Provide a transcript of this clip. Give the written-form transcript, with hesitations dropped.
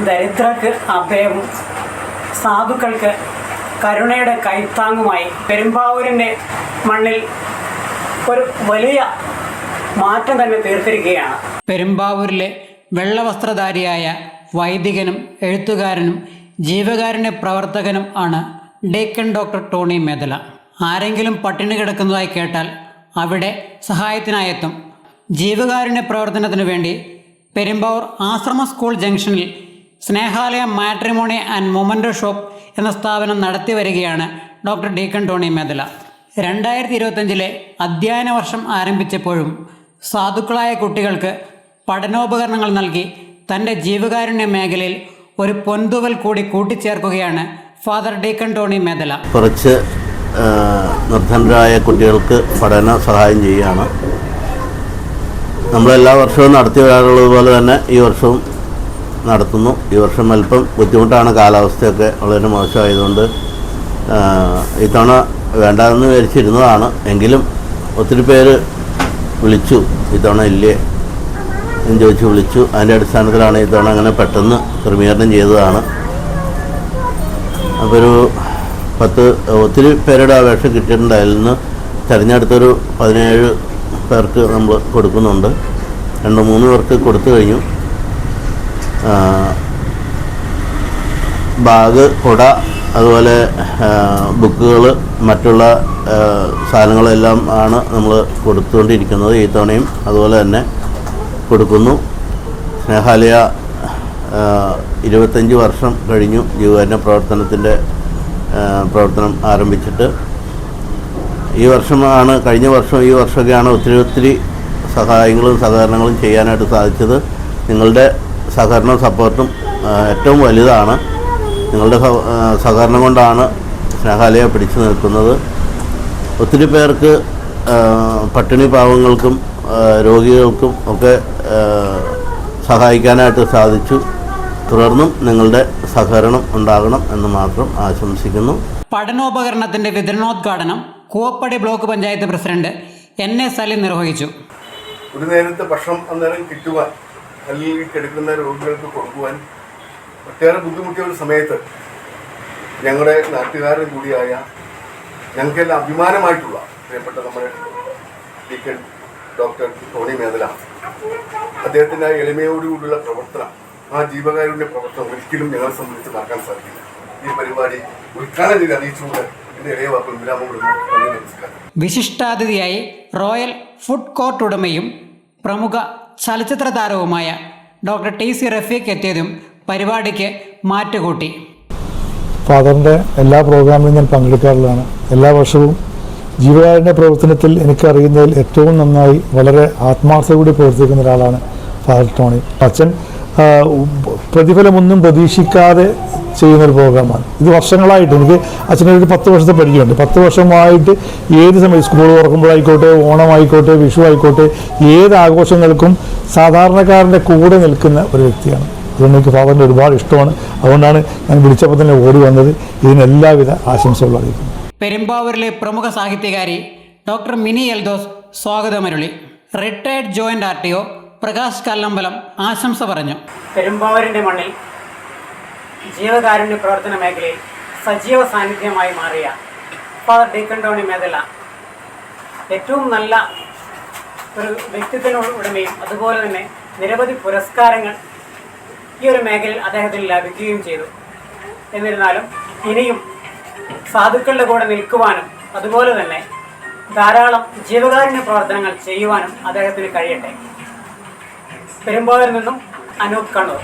ദരിദ്രർക്ക് അഭയവും സാധുക്കൾക്ക് കരുണയുടെ കൈത്താങ്ങുമായി പെരുമ്പാവൂരിൻ്റെ മണ്ണിൽ ഒരു വലിയ മാറ്റം തന്നെ തീർത്തിരിക്കുകയാണ്. പെരുമ്പാവൂരിലെ വെള്ളവസ്ത്രധാരിയായ വൈദികനും എഴുത്തുകാരനും ജീവകാരുണ്യ പ്രവർത്തകനും ആണ് ഡീക്കൺ ഡോക്ടർ ടോണി മേദല. ആരെങ്കിലും പട്ടിണി കിടക്കുന്നതായി കേട്ടാൽ അവിടെ സഹായത്തിനായെത്തും. ജീവകാരുണ്യ പ്രവർത്തനത്തിനു വേണ്ടി പെരുമ്പാവൂർ ആശ്രമ സ്കൂൾ ജംഗ്ഷനിൽ Snehalaya matrimony and memento shop എന്ന സ്ഥാപനം നടത്തി വരികയാണ് ഡോക്ടർ ഡീക്കൺ ടോണി മേദല. 2025 അധ്യയന വർഷം ആരംഭിച്ചപ്പോഴും സാധുക്കളായ കുട്ടികൾക്ക് പഠനോപകരണങ്ങൾ നൽകി തൻ്റെ ജീവകാരുണ്യ മേഖലയിൽ ഒരു പൊൻതൂവൽ കൂടി കൂട്ടിച്ചേർക്കുകയാണ് ഫാദർ ഡീക്കൺ ടോണി മേദല. കുറച്ച് നിർധനരായ കുട്ടികൾക്ക് പഠന സഹായം ചെയ്യുകയാണ്. നമ്മളെല്ലാ വർഷവും നടത്തി വരാറുള്ളത് പോലെ തന്നെ ഈ വർഷവും നടത്തുന്നു. ഈ വർഷം അല്പം ബുദ്ധിമുട്ടാണ്, കാലാവസ്ഥയൊക്കെ വളരെ മോശമായതുകൊണ്ട് ഇത്തവണ വേണ്ടാതെന്ന് വിചാരിച്ചിരുന്നതാണ്. എങ്കിലും ഒത്തിരി പേര് വിളിച്ചു, ഇത്തവണ ഇല്ലേ എന്ന് ചോദിച്ച് വിളിച്ചു. അതിൻ്റെ അടിസ്ഥാനത്തിലാണ് ഇത്തവണ അങ്ങനെ പെട്ടെന്ന് ക്രമീകരണം ചെയ്തതാണ്. അപ്പോൾ ഒരു ഒത്തിരി പേരുടെ അപേക്ഷ കിട്ടിയിട്ടുണ്ട്. അതിൽ നിന്ന് തിരഞ്ഞെടുത്തൊരു 17 പേർക്ക് നമ്മൾ കൊടുക്കുന്നുണ്ട്. 2-3 പേർക്ക് കൊടുത്തു കഴിഞ്ഞു. ബാഗ്, കുട, അതുപോലെ ബുക്കുകൾ, മറ്റുള്ള സാധനങ്ങളെല്ലാം ആണ് നമ്മൾ കൊടുത്തുകൊണ്ടിരിക്കുന്നത്. ഈ തവണയും അതുപോലെ തന്നെ കൊടുക്കുന്നു. സ്നേഹാലയ 25 വർഷം കഴിഞ്ഞു ജീവകാരുണ്യ പ്രവർത്തനത്തിൻ്റെ പ്രവർത്തനം ആരംഭിച്ചിട്ട്. ഈ വർഷമാണ്, കഴിഞ്ഞ വർഷം ഈ വർഷമൊക്കെയാണ് ഒത്തിരി സഹായങ്ങളും സഹകരണങ്ങളും ചെയ്യാനായിട്ട് സാധിച്ചത്. നിങ്ങളുടെ സഹകരണവും സപ്പോർട്ടും ഏറ്റവും വലുതാണ്. നിങ്ങളുടെ സഹകരണം കൊണ്ടാണ് സ്നേഹാലയ പിടിച്ചു നിൽക്കുന്നത്. ഒത്തിരി പേർക്ക്, പട്ടിണി പാവങ്ങൾക്കും രോഗികൾക്കും ഒക്കെ സഹായിക്കാനായിട്ട് സാധിച്ചു. തുടർന്നും നിങ്ങളുടെ സഹകരണം ഉണ്ടാകണം എന്ന് മാത്രം ആശംസിക്കുന്നു. പഠനോപകരണത്തിൻ്റെ വിതരണോദ്ഘാടനം Koovappady block panchayat president NA Saleem നിർവഹിച്ചു. ഒരു നേരത്തെ ഭക്ഷണം അന്നേരം കിട്ടുവാൻ, അല്ലെങ്കിൽ കിടക്കുന്ന രോഗികൾക്ക് കൊടുക്കുവാൻ ഒട്ടേറെ ബുദ്ധിമുട്ടിയ ഒരു സമയത്ത് ഞങ്ങളുടെ നാട്ടുകാരൻ കൂടിയായ ഞങ്ങൾക്കെല്ലാം അഭിമാനമായിട്ടുള്ള പ്രിയപ്പെട്ട നമ്മുടെ ഡീക്കൺ ഡോക്ടർ ടോണി മേദല, അദ്ദേഹത്തിൻ്റെ ആ എളിമയോടുകൂടിയുള്ള പ്രവർത്തനം, ആ ജീവകാരുണ്യ പ്രവർത്തനം ഒരിക്കലും ഞങ്ങളെ സംബന്ധിച്ച് മറക്കാൻ സാധിക്കില്ല. ഈ പരിപാടി ഉദ്ഘാടനം ചെയ്ത് അറിയിച്ചുകൊണ്ട് എൻ്റെ ഇളയ വാക്കുകൾ വിരാമം കൊടുക്കുന്നു. നമസ്കാരം. വിശിഷ്ടാതിഥിയായി റോയൽ ഫുഡ് കോർട്ട് ഉടമയും പ്രമുഖ ചലച്ചിത്ര താരവുമായ ഡോക്ടർ TC റഫീഖ് എത്തിയതും പരിപാടിക്ക് മാറ്റുകൂട്ടി. ഫാദറിൻ്റെ എല്ലാ പ്രോഗ്രാമിലും ഞാൻ പങ്കെടുക്കാറുള്ളതാണ്. എല്ലാ വർഷവും ജീവകാരുണ്യ പ്രവർത്തനത്തിൽ എനിക്കറിയുന്നതിൽ ഏറ്റവും നന്നായി വളരെ ആത്മാർത്ഥതയോടെ പ്രവർത്തിക്കുന്ന ഒരാളാണ് ഫാദർ ടോണി. അച്ഛൻ പ്രതിഫലമൊന്നും പ്രതീക്ഷിക്കാതെ ചെയ്യുന്നൊരു പ്രോഗ്രാമാണ് ഇത്. വർഷങ്ങളായിട്ട് എനിക്ക് അച്ഛനൊരു 10 വർഷത്തെ പരിചയമുണ്ട്. 10 വർഷമായിട്ട് ഏത് സമയം, സ്കൂൾ തുറക്കുമ്പോഴായിക്കോട്ടെ, ഓണമായിക്കോട്ടെ, വിഷു ആയിക്കോട്ടെ, ഏത് ആഘോഷങ്ങൾക്കും സാധാരണക്കാരൻ്റെ കൂടെ നിൽക്കുന്ന ഒരു വ്യക്തിയാണ്. അതുകൊണ്ട് എനിക്ക് ഫാദറിൻ്റെ ഒരുപാട് ഇഷ്ടമാണ്. അതുകൊണ്ടാണ് ഞാൻ വിളിച്ചപ്പോൾ തന്നെ ഓടി വന്നത്. ഇതിന് എല്ലാവിധ ആശംസകളും അറിയിക്കുന്നു. പെരുമ്പാവൂരിലെ പ്രമുഖ സാഹിത്യകാരി ഡോക്ടർ മിനി എൽദോസ് സ്വാഗതമരുളി. Retired joint RTO Prakash Kallambalam ആശംസ പറഞ്ഞു. പെരുമ്പാവൂരിൻ്റെ മണ്ണിൽ ജീവകാരുണ്യ പ്രവർത്തന മേഖലയിൽ സജീവ സാന്നിധ്യമായി മാറിയ ഫാദർ ഡീക്കൺ ടോണി മേദല ഏറ്റവും നല്ല ഒരു വ്യക്തിത്വത്തിനുടമയും അതുപോലെ തന്നെ നിരവധി പുരസ്കാരങ്ങൾ ഈ ഒരു മേഖലയിൽ അദ്ദേഹത്തിന് ലഭിക്കുകയും ചെയ്തു. എന്നിരുന്നാലും ഇനിയും സാധുക്കളുടെ കൂടെ നിൽക്കുവാനും അതുപോലെ തന്നെ ധാരാളം ജീവകാരുണ്യ പ്രവർത്തനങ്ങൾ ചെയ്യുവാനും അദ്ദേഹത്തിന് കഴിയട്ടെ. പെരുമ്പാവൂരിൽ നിന്നും അനൂപ് കണ്ണൂർ.